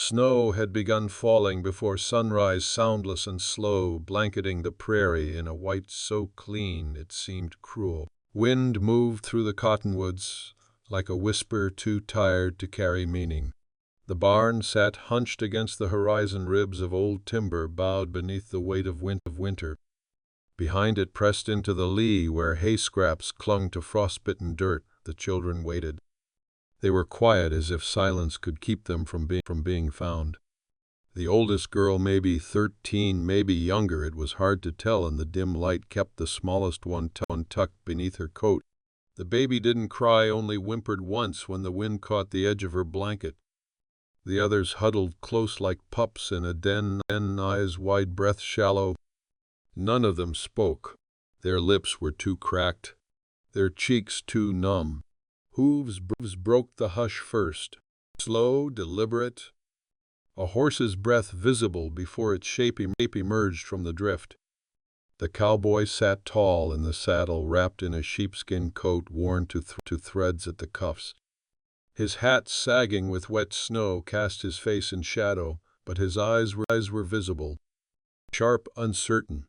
Snow had begun falling before sunrise, soundless and slow, blanketing the prairie in a white so clean it seemed cruel. Wind moved through the cottonwoods like a whisper too tired to carry meaning. The barn sat hunched against the horizon, ribs of old timber bowed beneath the weight of winter. Behind it, pressed into the lee where hay scraps clung to frostbitten dirt, the children waited. They were quiet, as if silence could keep them from being found. The oldest girl, maybe 13, maybe younger, it was hard to tell in the dim light, kept the smallest one tucked beneath her coat. The baby didn't cry, only whimpered once when the wind caught the edge of her blanket. The others huddled close like pups in a den, eyes wide, breath shallow. None of them spoke. Their lips were too cracked, their cheeks too numb. Hooves broke the hush first, slow, deliberate, a horse's breath visible before its shape emerged from the drift. The cowboy sat tall in the saddle, wrapped in a sheepskin coat worn to threads at the cuffs. His hat, sagging with wet snow, cast his face in shadow, but his eyes were visible, sharp, uncertain.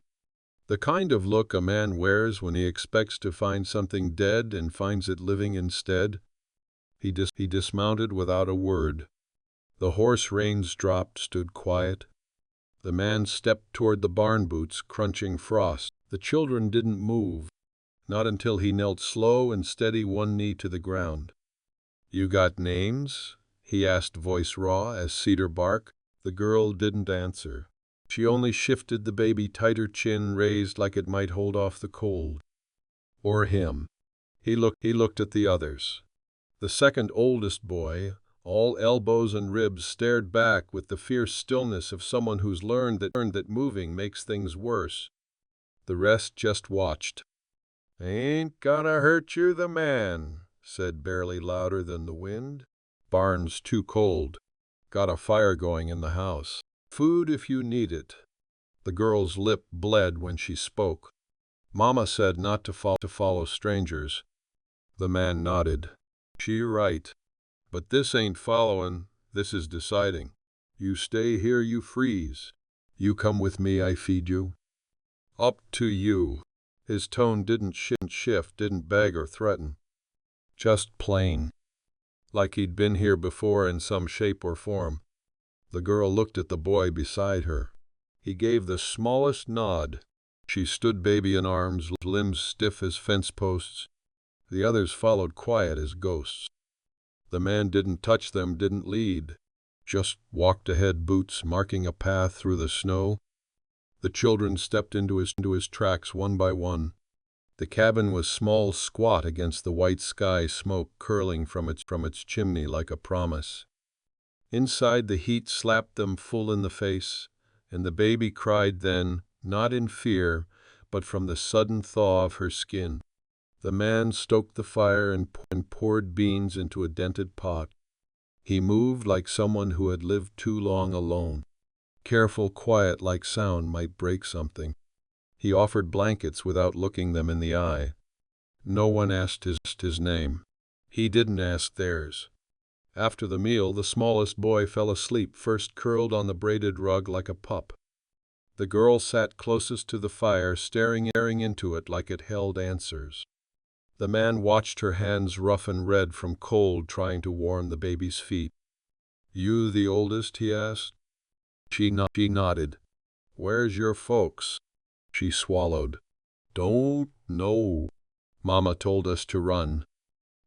The kind of look a man wears when he expects to find something dead and finds it living instead. He dismounted without a word. The horse reins dropped, stood quiet. The man stepped toward the barn boots, crunching frost. The children didn't move, not until he knelt slow and steady, one knee to the ground. "You got names?" he asked, voice raw as cedar bark. The girl didn't answer. She only shifted the baby tighter, chin raised like it might hold off the cold. Or him. He looked at the others. The second oldest boy, all elbows and ribs, stared back with the fierce stillness of someone who's learned that moving makes things worse. The rest just watched. "Ain't gonna hurt you, the man," said barely louder than the wind. "Barn's too cold. Got a fire going in the house. Food if you need it." The girl's lip bled when she spoke. "Mama said not to follow strangers." The man nodded. "She right. But this ain't following, this is deciding. You stay here, you freeze. You come with me, I feed you." "Up to you." His tone didn't shift, didn't beg or threaten. Just plain. Like he'd been here before in some shape or form. The girl looked at the boy beside her. He gave the smallest nod. She stood, baby in arms, limbs stiff as fence posts. The others followed, quiet as ghosts. The man didn't touch them, didn't lead. Just walked ahead, boots marking a path through the snow. The children stepped into his tracks one by one. The cabin was small, squat against the white sky, smoke curling from its chimney like a promise. Inside, the heat slapped them full in the face, and the baby cried then, not in fear, but from the sudden thaw of her skin. The man stoked the fire and poured beans into a dented pot. He moved like someone who had lived too long alone. Careful, quiet, like sound might break something. He offered blankets without looking them in the eye. No one asked his name. He didn't ask theirs. After the meal, the smallest boy fell asleep, first curled on the braided rug like a pup. The girl sat closest to the fire, staring into it like it held answers. The man watched her hands, rough and red from cold, trying to warm the baby's feet. "You the oldest?" he asked. She nodded. "Where's your folks?" She swallowed. "Don't know. Mama told us to run.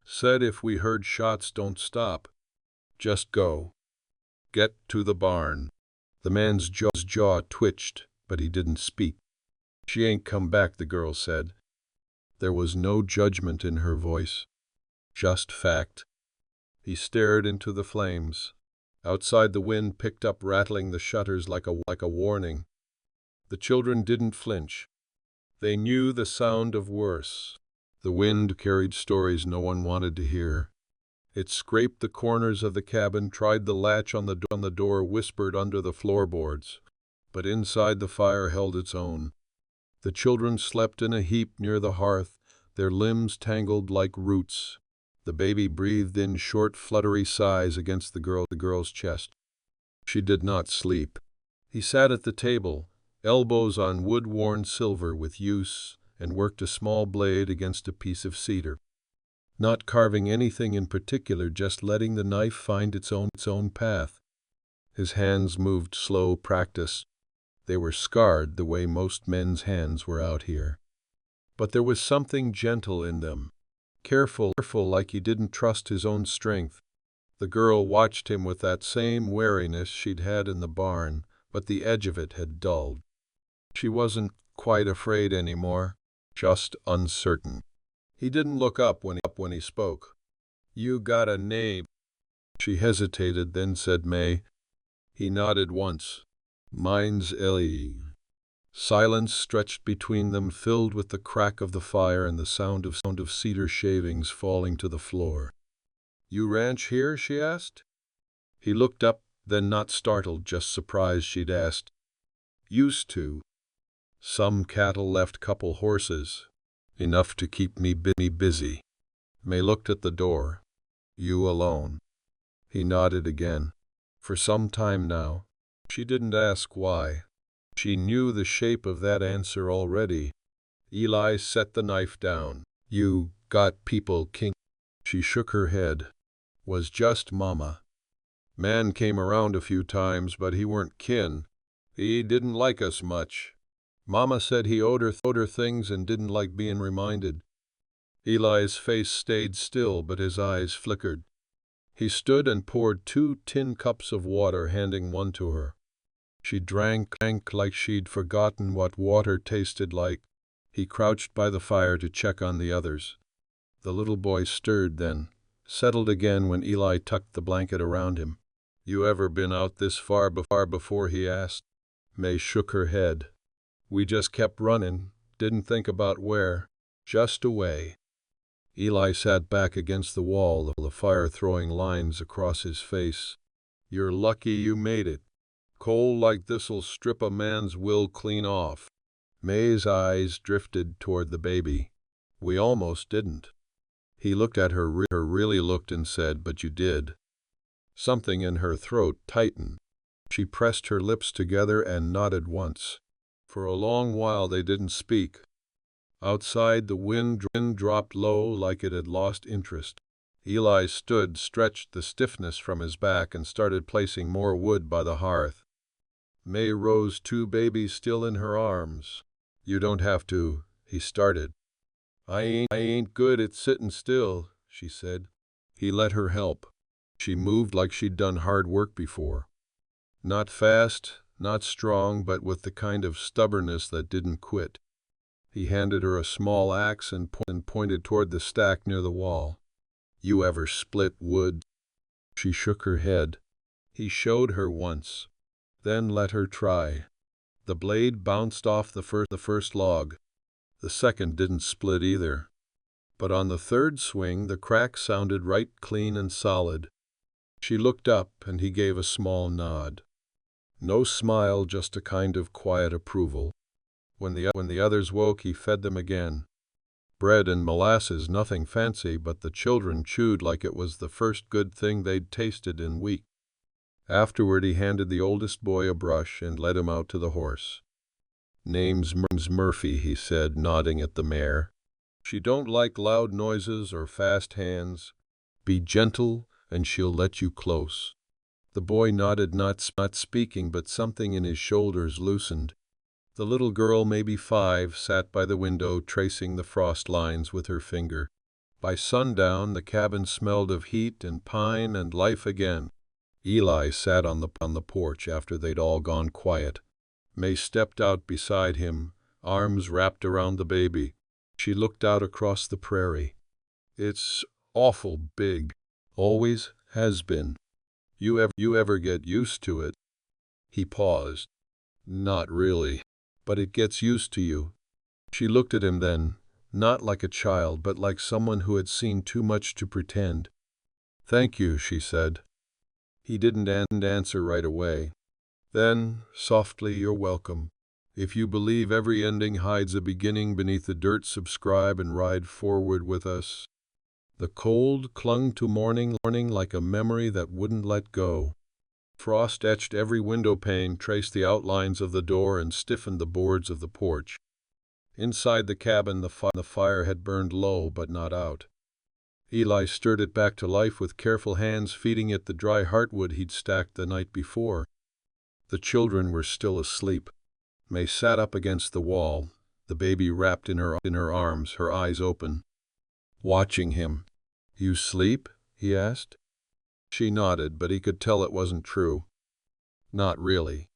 Said if we heard shots, don't stop. Just go. Get to the barn." The man's jaw twitched, but he didn't speak. "She ain't come back," the girl said. There was no judgment in her voice, just fact. He stared into the flames. Outside, the wind picked up, rattling the shutters like a warning. The children didn't flinch. They knew the sound of worse. The wind carried stories no one wanted to hear. It scraped the corners of the cabin, tried the latch on the door, whispered under the floorboards. But inside, the fire held its own. The children slept in a heap near the hearth, their limbs tangled like roots. The baby breathed in short, fluttery sighs against the girl's chest. She did not sleep. He sat at the table, elbows on wood-worn silver with use, and worked a small blade against a piece of cedar. Not carving anything in particular, just letting the knife find its own path. His hands moved slow practice. They were scarred the way most men's hands were out here. But there was something gentle in them. Careful like he didn't trust his own strength. The girl watched him with that same wariness she'd had in the barn, but the edge of it had dulled. She wasn't quite afraid anymore, just uncertain. He didn't look up when he spoke. "You got a name?" She hesitated, then said May. He nodded once. "Mine's Ellie." Silence stretched between them, filled with the crack of the fire and the sound of cedar shavings falling to the floor. "You ranch here?" she asked. He looked up, then not startled, just surprised she'd asked. "Used to. Some cattle left, couple horses. Enough to keep me busy." May looked at the door. "You alone?" He nodded again. "For some time now." She didn't ask why. She knew the shape of that answer already. Eli set the knife down. "You got people king?" She shook her head. "Was just mama. Man came around a few times, but he weren't kin. He didn't like us much. Mama said he owed her things and didn't like being reminded." Eli's face stayed still, but his eyes flickered. He stood and poured 2 tin cups of water, handing one to her. She drank like she'd forgotten what water tasted like. He crouched by the fire to check on the others. The little boy stirred then, settled again when Eli tucked the blanket around him. "You ever been out this far before?" he asked. May shook her head. "We just kept running, didn't think about where, just away." Eli sat back against the wall, the fire throwing lines across his face. "You're lucky you made it. Cold like this'll strip a man's will clean off." May's eyes drifted toward the baby. "We almost didn't." He looked at her, really looked, and said, "But you did." Something in her throat tightened. She pressed her lips together and nodded once. For a long while they didn't speak. Outside, the wind dropped low like it had lost interest. Eli stood, stretched the stiffness from his back, and started placing more wood by the hearth. May rose, 2 babies still in her arms. "You don't have to," he started. I ain't good at sitting still," she said. He let her help. She moved like she'd done hard work before. Not fast, not strong, but with the kind of stubbornness that didn't quit. He handed her a small axe and pointed toward the stack near the wall. "You ever split wood?" She shook her head. He showed her once, then let her try. The blade bounced off the first log. The second didn't split either. But on the third swing, the crack sounded right clean and solid. She looked up, and he gave a small nod. No smile, just a kind of quiet approval. When the others woke, he fed them again. Bread and molasses, nothing fancy, but the children chewed like it was the first good thing they'd tasted in weeks. Afterward, he handed the oldest boy a brush and led him out to the horse. "Name's Murphy," he said, nodding at the mare. "She don't like loud noises or fast hands. Be gentle, and she'll let you close." The boy nodded, not speaking, but something in his shoulders loosened. The little girl, maybe 5, sat by the window, tracing the frost lines with her finger. By sundown, the cabin smelled of heat and pine and life again. Eli sat on the porch after they'd all gone quiet. May stepped out beside him, arms wrapped around the baby. She looked out across the prairie. "It's awful big. Always has been. You ever get used to it?" He paused. "Not really. But it gets used to you." She looked at him then, not like a child, but like someone who had seen too much to pretend. "Thank you," she said. He didn't answer right away. Then, softly, "You're welcome. If you believe every ending hides a beginning beneath the dirt, subscribe and ride forward with us." The cold clung to morning like a memory that wouldn't let go. Frost etched every window pane, traced the outlines of the door, and stiffened the boards of the porch. Inside the cabin, the fire had burned low but not out. Eli stirred it back to life with careful hands, feeding it the dry heartwood he'd stacked the night before. The children were still asleep. May sat up against the wall, the baby wrapped in her arms, her eyes open, watching him. "You sleep?" he asked. She nodded, but he could tell it wasn't true. Not really.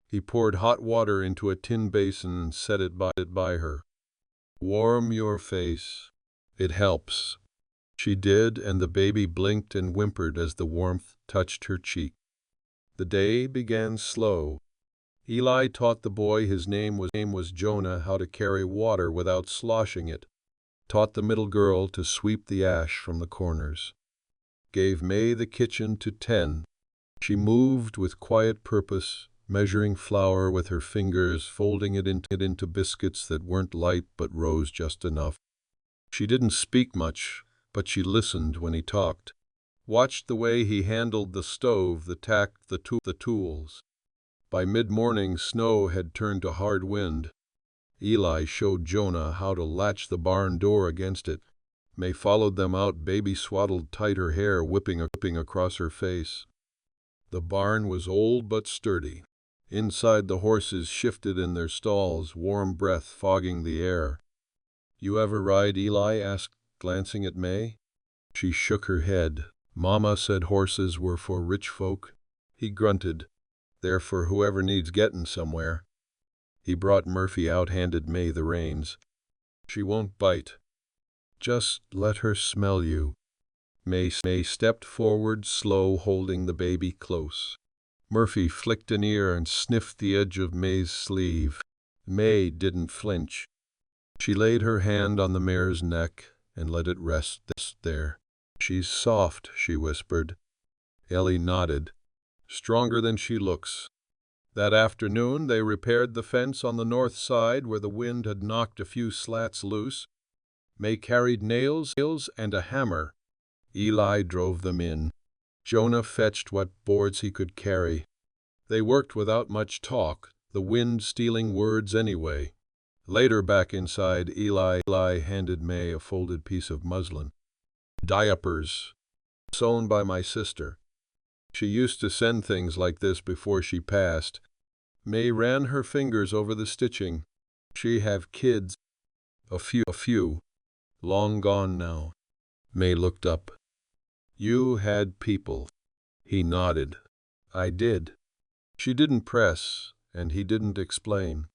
He poured hot water into a tin basin and set it by her. "Warm your face. It helps." She did, and the baby blinked and whimpered as the warmth touched her cheek. The day began slow. Eli taught the boy, his name was Jonah, how to carry water without sloshing it, taught the middle girl to sweep the ash from the corners, gave May the kitchen to tend. She moved with quiet purpose, measuring flour with her fingers, folding it into biscuits that weren't light but rose just enough. She didn't speak much, but she listened when he talked, watched the way he handled the stove, the tack, the tools. By mid-morning, snow had turned to hard wind. Eli showed Jonah how to latch the barn door against it. May followed them out, baby swaddled tight, her hair whipping across her face. The barn was old but sturdy. Inside, the horses shifted in their stalls, warm breath fogging the air. "You ever ride?" Eli asked, glancing at May. She shook her head. "Mama said horses were for rich folk." He grunted. "They're for whoever needs getting somewhere." He brought Murphy out, handed May the reins. "She won't bite. Just let her smell you." May stepped forward, slow, holding the baby close. Murphy flicked an ear and sniffed the edge of May's sleeve. May didn't flinch. She laid her hand on the mare's neck and let it rest there. "She's soft," she whispered. Ellie nodded. "Stronger than she looks." That afternoon they repaired the fence on the north side where the wind had knocked a few slats loose. May carried nails and a hammer. Eli drove them in. Jonah fetched what boards he could carry. They worked without much talk, the wind stealing words anyway. Later, back inside, Eli handed May a folded piece of muslin. "Diapers. Sewn by my sister. She used to send things like this before she passed." May ran her fingers over the stitching. "She have kids?" A few. Long gone now." May looked up. "You had people." He nodded. "I did." She didn't press, and he didn't explain.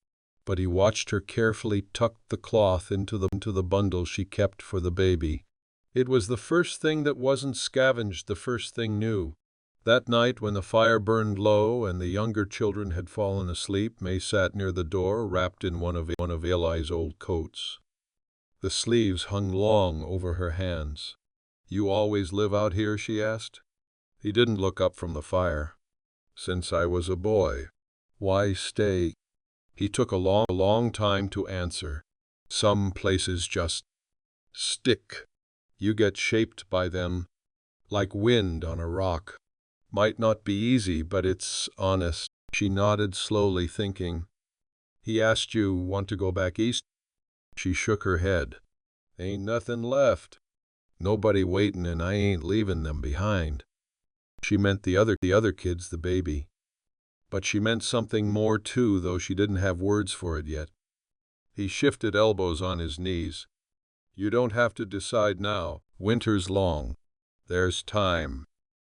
But he watched her carefully tuck the cloth into the bundle she kept for the baby. It was the first thing that wasn't scavenged, the first thing new. That night, when the fire burned low and the younger children had fallen asleep, May sat near the door, wrapped in one of Eli's old coats. The sleeves hung long over her hands. "You always live out here?" she asked. He didn't look up from the fire. "Since I was a boy." "Why stay?" He took a long time to answer. "Some places just stick. You get shaped by them, like wind on a rock. Might not be easy, but it's honest." She nodded slowly, thinking. "He asked you, want to go back east?" She shook her head. "Ain't nothing left. Nobody waiting, and I ain't leaving them behind." She meant the other kids, the baby. But she meant something more too, though she didn't have words for it yet. He shifted, elbows on his knees. "You don't have to decide now. Winter's long. There's time."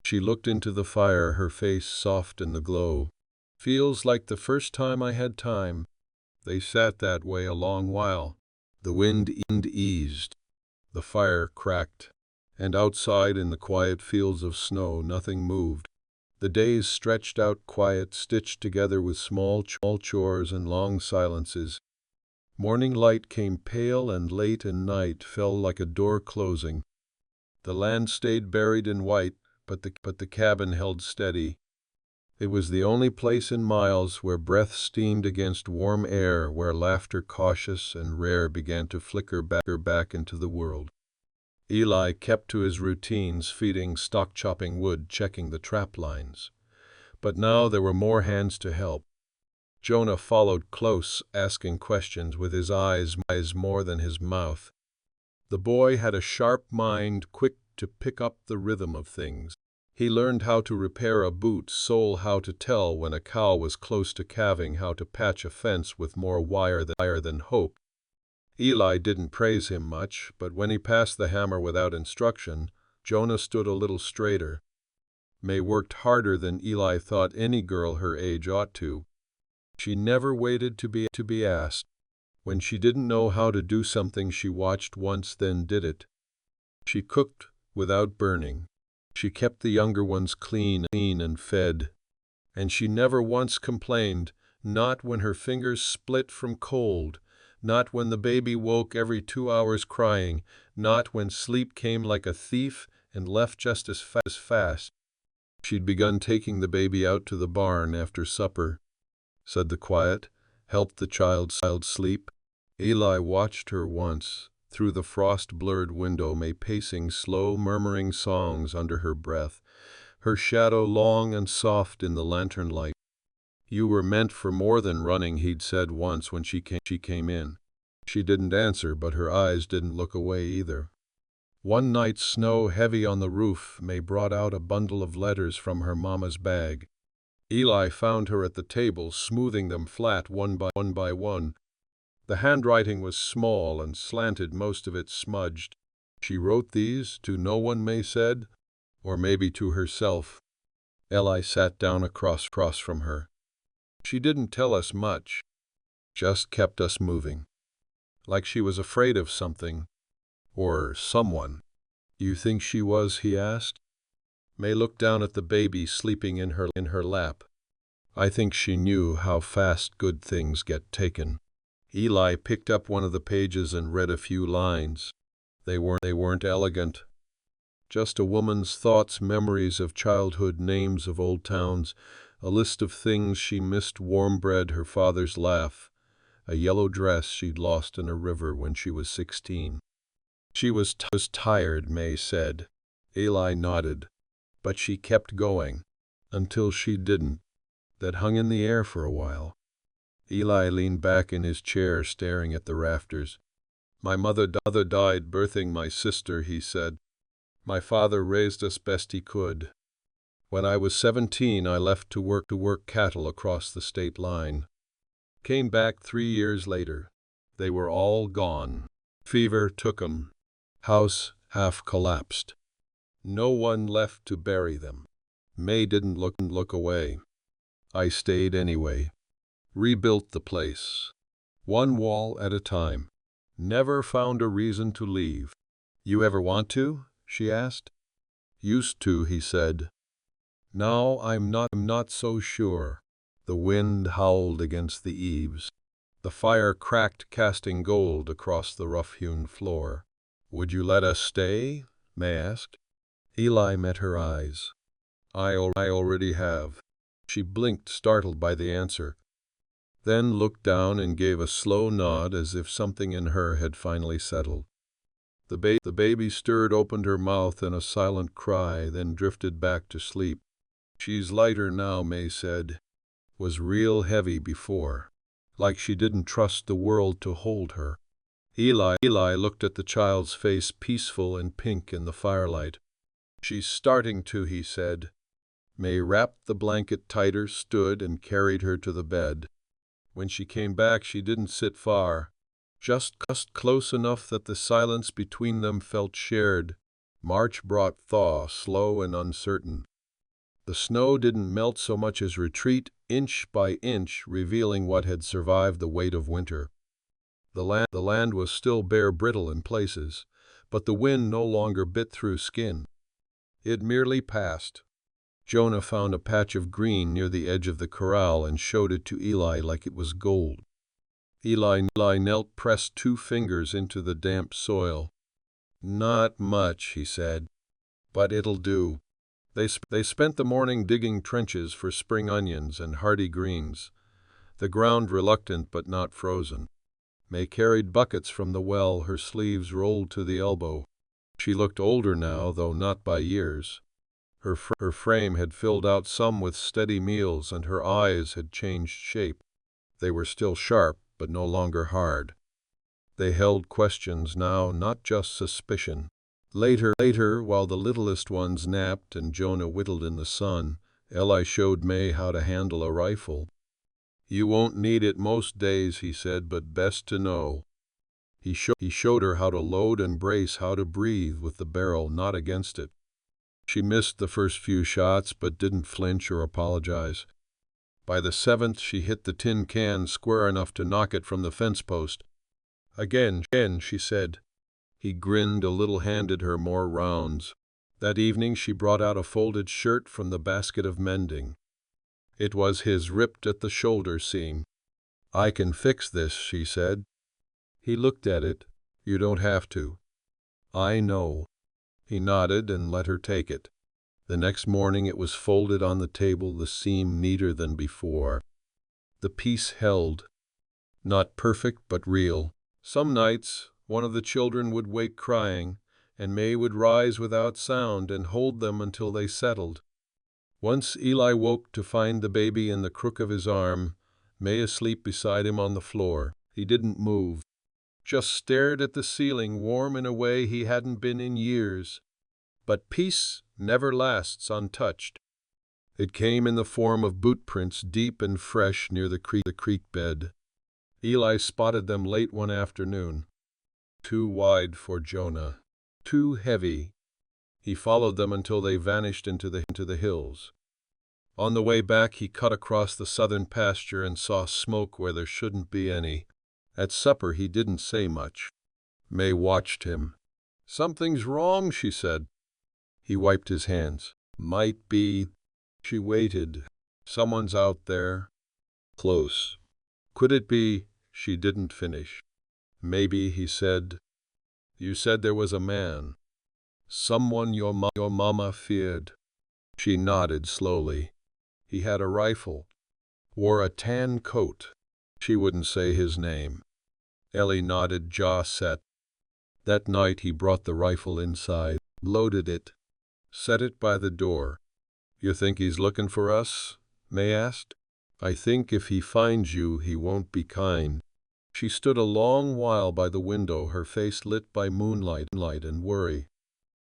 She looked into the fire, her face soft in the glow. "Feels like the first time I had time." They sat that way a long while. The wind eased. The fire cracked. And outside, in the quiet fields of snow, nothing moved. The days stretched out quiet, stitched together with small chores and long silences. Morning light came pale and late, and night fell like a door closing. The land stayed buried in white, but the cabin held steady. It was the only place in miles where breath steamed against warm air, where laughter, cautious and rare, began to flicker back into the world. Eli kept to his routines, feeding, stock chopping wood, checking the trap lines. But now there were more hands to help. Jonah followed close, asking questions with his eyes more than his mouth. The boy had a sharp mind, quick to pick up the rhythm of things. He learned how to repair a boot sole, how to tell when a cow was close to calving, how to patch a fence with more wire than hope. Eli didn't praise him much, but when he passed the hammer without instruction, Jonah stood a little straighter. May worked harder than Eli thought any girl her age ought to. She never waited to be asked. When she didn't know how to do something, she watched once, then did it. She cooked without burning. She kept the younger ones clean and fed. And she never once complained, not when her fingers split from cold, not when the baby woke every 2 hours crying, not when sleep came like a thief and left just as fast. She'd begun taking the baby out to the barn after supper, said the quiet, helped the child sleep. Eli watched her once, through the frost-blurred window, May pacing slow, murmuring songs under her breath, her shadow long and soft in the lantern light. "You were meant for more than running," he'd said once when she came in. She didn't answer, but her eyes didn't look away either. One night, snow heavy on the roof, May brought out a bundle of letters from her mama's bag. Eli found her at the table, smoothing them flat one by one. The handwriting was small and slanted, most of it smudged. "She wrote these to no one," May said, "or maybe to herself." Eli sat down across from her. "She didn't tell us much, just kept us moving. Like she was afraid of something, or someone." "You think she was?" he asked. May looked down at the baby sleeping in her lap. "I think she knew how fast good things get taken." Eli picked up one of the pages and read a few lines. They weren't elegant. Just a woman's thoughts, memories of childhood, names of old towns, a list of things she missed: warm bread, her father's laugh, a yellow dress she'd lost in a river when she was 16. "She was tired," May said. Eli nodded. "But she kept going, until she didn't." That hung in the air for a while. Eli leaned back in his chair, staring at the rafters. "My mother died birthing my sister," he said. "My father raised us best he could. When I was 17, I left to work cattle across the state line. Came back 3 years later. They were all gone. Fever took 'em. House half collapsed. No one left to bury them." May didn't look away. "I stayed anyway. Rebuilt the place, one wall at a time. Never found a reason to leave." "You ever want to?" she asked. "Used to," he said. "Now I'm not so sure." The wind howled against the eaves. The fire cracked, casting gold across the rough-hewn floor. "Would you let us stay?" May asked. Eli met her eyes. I already have." She blinked, startled by the answer, then looked down and gave a slow nod, as if something in her had finally settled. The baby stirred, opened her mouth in a silent cry, then drifted back to sleep. "She's lighter now," May said. "Was real heavy before. Like she didn't trust the world to hold her." Eli looked at the child's face, peaceful and pink in the firelight. "She's starting to," he said. May wrapped the blanket tighter, stood and carried her to the bed. When she came back, she didn't sit far, just close enough that the silence between them felt shared. March brought thaw, slow and uncertain. The snow didn't melt so much as retreat, inch by inch, revealing what had survived the weight of winter. The land was still bare, brittle in places, but the wind no longer bit through skin. It merely passed. Jonah found a patch of green near the edge of the corral and showed it to Eli like it was gold. Eli knelt, pressed 2 fingers into the damp soil. "Not much," he said, "but it'll do." They spent the morning digging trenches for spring onions and hardy greens, the ground reluctant but not frozen. May carried buckets from the well, her sleeves rolled to the elbow. She looked older now, though not by years. Her frame had filled out some with steady meals, and her eyes had changed shape. They were still sharp, but no longer hard. They held questions now, not just suspicion. Later, while the littlest ones napped and Jonah whittled in the sun, Eli showed May how to handle a rifle. "You won't need it most days," he said, "but best to know." He showed her how to load and brace, how to breathe with the barrel not against it. She missed the first few shots, but didn't flinch or apologize. By the seventh, she hit the tin can square enough to knock it from the fence post. Again, she said. He grinned a little, handed her more rounds. That evening she brought out a folded shirt from the basket of mending. It was his, ripped at the shoulder seam. "I can fix this," she said. He looked at it. "You don't have to." "I know." He nodded and let her take it. The next morning it was folded on the table, the seam neater than before. The piece held. Not perfect, but real. Some nights one of the children would wake crying, and May would rise without sound and hold them until they settled. Once Eli woke to find the baby in the crook of his arm, May asleep beside him on the floor. He didn't move, just stared at the ceiling, warm in a way he hadn't been in years. But peace never lasts untouched. It came in the form of boot prints, deep and fresh near the creek bed. Eli spotted them late one afternoon. Too wide for Jonah. Too heavy. He followed them until they vanished into the hills. On the way back he cut across the southern pasture and saw smoke where there shouldn't be any. At supper he didn't say much. May watched him. "Something's wrong," she said. He wiped his hands. "Might be." She waited. "Someone's out there. Close." "Could it be?" She didn't finish. "Maybe," he said. "You said there was a man. Someone your mama feared." She nodded slowly. "He had a rifle. Wore a tan coat." She wouldn't say his name. Ellie nodded, jaw set. That night he brought the rifle inside, loaded it, set it by the door. "You think he's looking for us?" May asked. "I think if he finds you, he won't be kind." She stood a long while by the window, her face lit by moonlight and worry.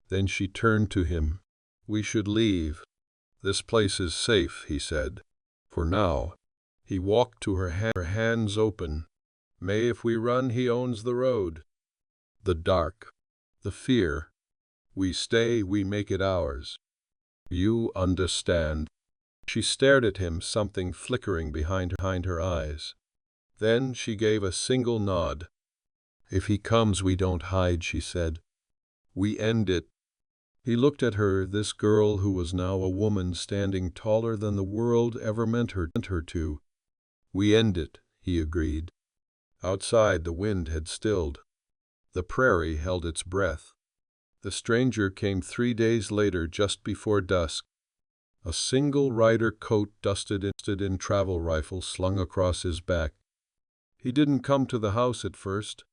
Then she turned to him. "We should leave. This place is safe," he said. "For now." He walked to her hands open. "May, if we run, he owns the road. The dark. The fear. We stay, we make it ours. You understand." She stared at him, something flickering behind her eyes. Then she gave a single nod. "If he comes, we don't hide," she said. "We end it." He looked at her, this girl who was now a woman, standing taller than the world ever meant her to. "We end it," he agreed. Outside the wind had stilled. The prairie held its breath. The stranger came 3 days later, just before dusk. A single rider coat, dusted in travel rifle slung across his back. He didn't come to the house at first.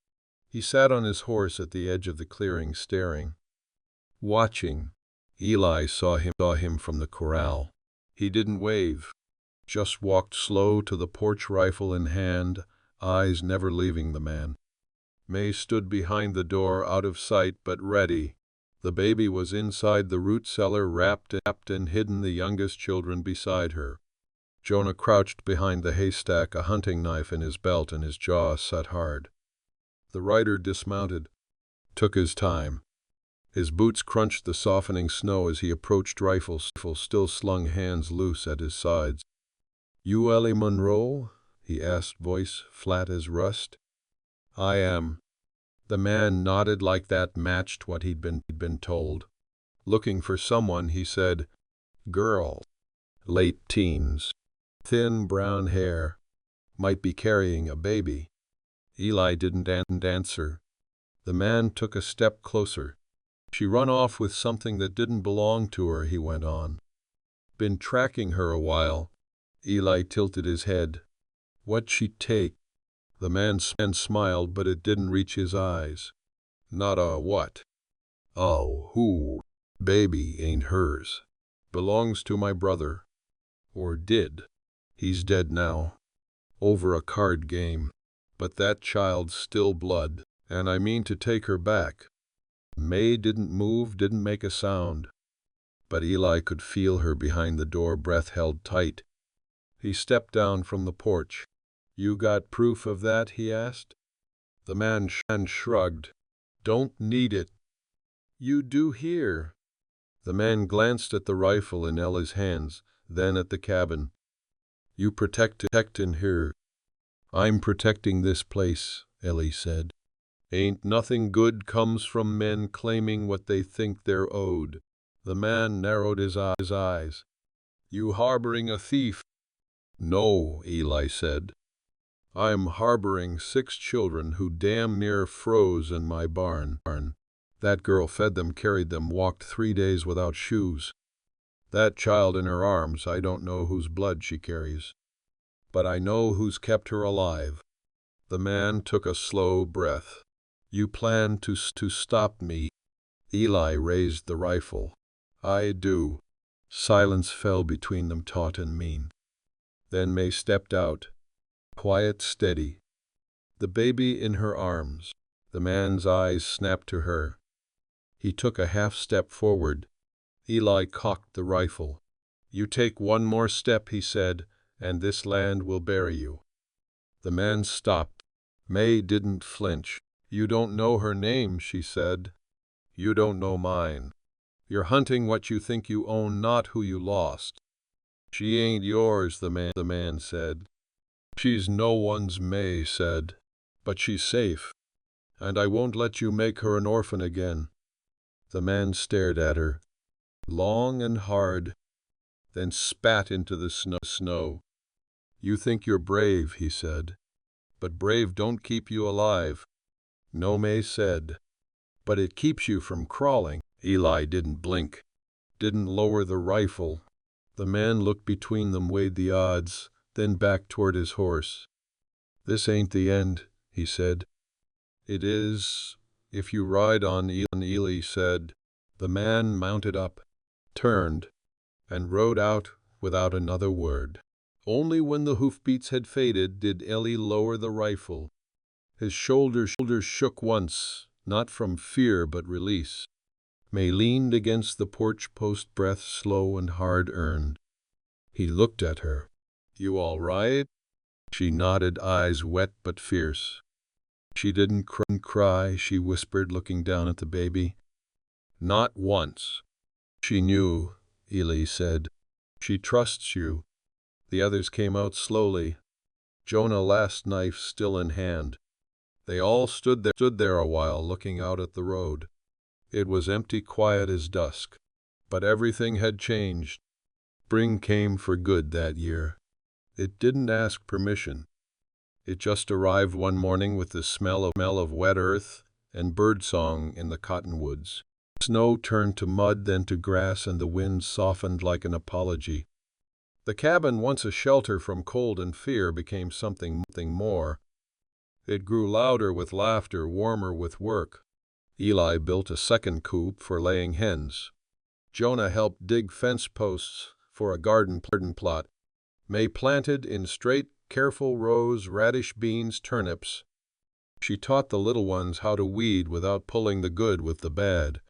He sat on his horse at the edge of the clearing, staring. Watching. Eli saw him from the corral. He didn't wave, just walked slow to the porch, rifle in hand, eyes never leaving the man. May stood behind the door, out of sight but ready. The baby was inside the root cellar, wrapped and hidden, the youngest children beside her. Jonah crouched behind the haystack, a hunting knife in his belt, and his jaw set hard. The rider dismounted, took his time. His boots crunched the softening snow as he approached, rifle still slung, hands loose at his sides. "You Ellie Monroe?" he asked, voice flat as rust. "I am." The man nodded, like that matched what he'd been told. "Looking for someone," he said. "Girl. Late teens. Thin brown hair. Might be carrying a baby." Eli didn't answer. The man took a step closer. "She run off with something that didn't belong to her," he went on. "Been tracking her a while." Eli tilted his head. "What'd she take?" The man smiled, but it didn't reach his eyes. "Not a what?" "Oh, who? Baby ain't hers." Belongs to my brother. Or did. He's dead now. Over a card game. But that child's still blood, and I mean to take her back." May didn't move, didn't make a sound. But Eli could feel her behind the door, breath held tight. He stepped down from the porch. "You got proof of that?" he asked. The man shrugged. "Don't need it." "You do here." The man glanced at the rifle in Ellie's hands, then at the cabin. "You protect in here." "I'm protecting this place," Ellie said. "Ain't nothing good comes from men claiming what they think they're owed." The man narrowed his eyes. "You harboring a thief?" "No," Eli said. "I'm harboring 6 children who damn near froze in my barn. That girl fed them, carried them, walked 3 days without shoes. That child in her arms, I don't know whose blood she carries. But I know who's kept her alive." The man took a slow breath. "You plan to stop me?" Eli raised the rifle. "I do." Silence fell between them, taut and mean. Then May stepped out. Quiet, steady. The baby in her arms. The man's eyes snapped to her. He took a half step forward. Eli cocked the rifle. "You take one more step," he said, "and this land will bury you." The man stopped. May didn't flinch. "You don't know her name," she said. "You don't know mine. You're hunting what you think you own, not who you lost." "She ain't yours," the man said. "She's no one's," May said. "But she's safe. And I won't let you make her an orphan again." The man stared at her, long and hard, then spat into the snow. "You think you're brave," he said. "But brave don't keep you alive." "No," May said. "But it keeps you from crawling." Eli didn't blink, didn't lower the rifle. The man looked between them, weighed the odds, then back toward his horse. "This ain't the end," he said. "It is, if you ride on," Eli said. The man mounted up, turned, and rode out without another word. Only when the hoofbeats had faded did Eli lower the rifle. His shoulders shook once, not from fear but release. May leaned against the porch post, breath slow and hard-earned. He looked at her. "You all right?" She nodded, eyes wet but fierce. "She didn't cry," she whispered, looking down at the baby. "Not once." "She knew," Eli said. "She trusts you." The others came out slowly, Jonah, last knife still in hand. They all stood there a while, looking out at the road. It was empty, quiet as dusk. But everything had changed. Spring came for good that year. It didn't ask permission. It just arrived one morning with the smell of wet earth and birdsong in the cottonwoods. Snow turned to mud, then to grass, and the wind softened like an apology. The cabin, once a shelter from cold and fear, became something more. It grew louder with laughter, warmer with work. Eli built a second coop for laying hens. Jonah helped dig fence posts for a garden plot. May planted in straight, careful rows radish, beans, turnips. She taught the little ones how to weed without pulling the good with the bad.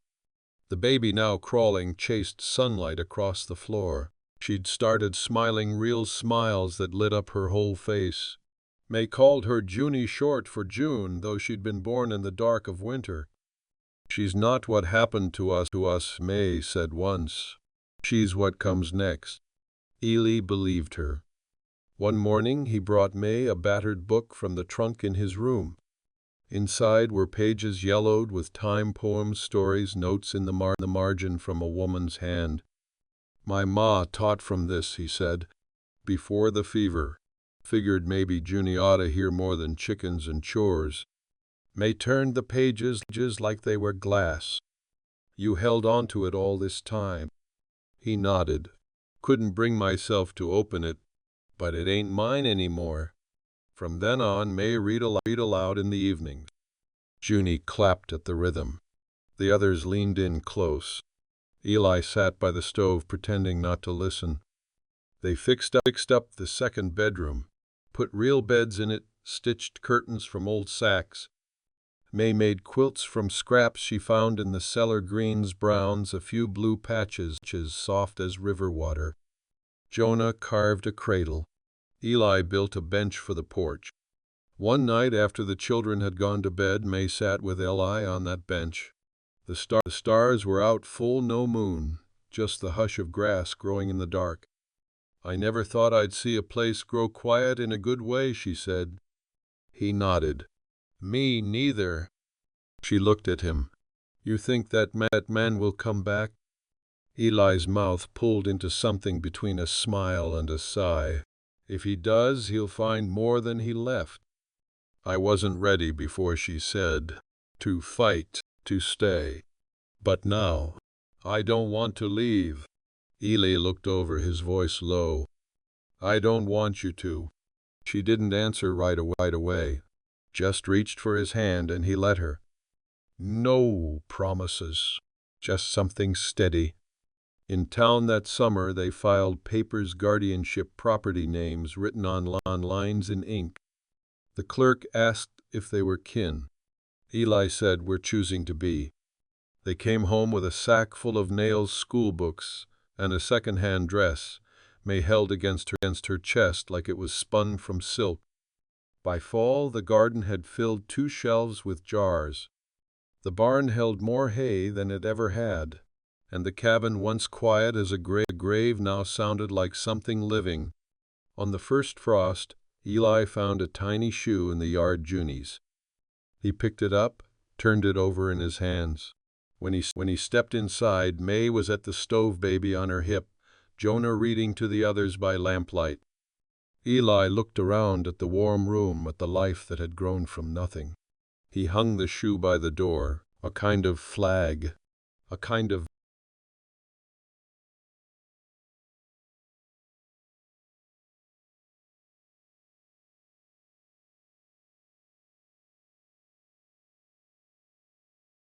The baby, now crawling, chased sunlight across the floor. She'd started smiling, real smiles that lit up her whole face. May called her Junie, short for June, though she'd been born in the dark of winter. "She's not what happened to us," May said once. "She's what comes next." Eli believed her. One morning he brought May a battered book from the trunk in his room. Inside were pages yellowed with time, poems, stories, notes in the margin from a woman's hand. "My ma taught from this," he said, "before the fever. Figured maybe Junie oughta hear more than chickens and chores." May turned the pages like they were glass. "You held on to it all this time." He nodded. "Couldn't bring myself to open it, but it ain't mine anymore." From then on, May read aloud in the evenings. Junie clapped at the rhythm. The others leaned in close. Eli sat by the stove, pretending not to listen. They fixed up the second bedroom, put real beds in it, stitched curtains from old sacks. May made quilts from scraps she found in the cellar, greens, browns, a few blue patches soft as river water. Jonah carved a cradle. Eli built a bench for the porch. One night after the children had gone to bed, May sat with Eli on that bench. The stars were out, full, no moon, just the hush of grass growing in the dark. "I never thought I'd see a place grow quiet in a good way," she said. He nodded. "Me neither." She looked at him. "You think that man will come back?" Eli's mouth pulled into something between a smile and a sigh. "If he does, he'll find more than he left." I wasn't ready before, she said. To fight, to stay. But now, I don't want to leave. Eli looked over, his voice low. "I don't want you to." She didn't answer right away. Just reached for his hand and he let her. No promises, just something steady. In town that summer they filed papers, guardianship, property names written on lines in ink. The clerk asked if they were kin. Eli said, "We're choosing to be." They came home with a sack full of nails, school books, and a second-hand dress May held against her chest like it was spun from silk. By fall, the garden had filled 2 shelves with jars. The barn held more hay than it ever had, and the cabin, once quiet as a grave, now sounded like something living. On the first frost, Eli found a tiny shoe in the yard Junie's. He picked it up, turned it over in his hands. When he stepped inside, May was at the stove, baby on her hip, Jonah reading to the others by lamplight. Eli looked around at the warm room, at the life that had grown from nothing. He hung the shoe by the door, a kind of flag, a kind of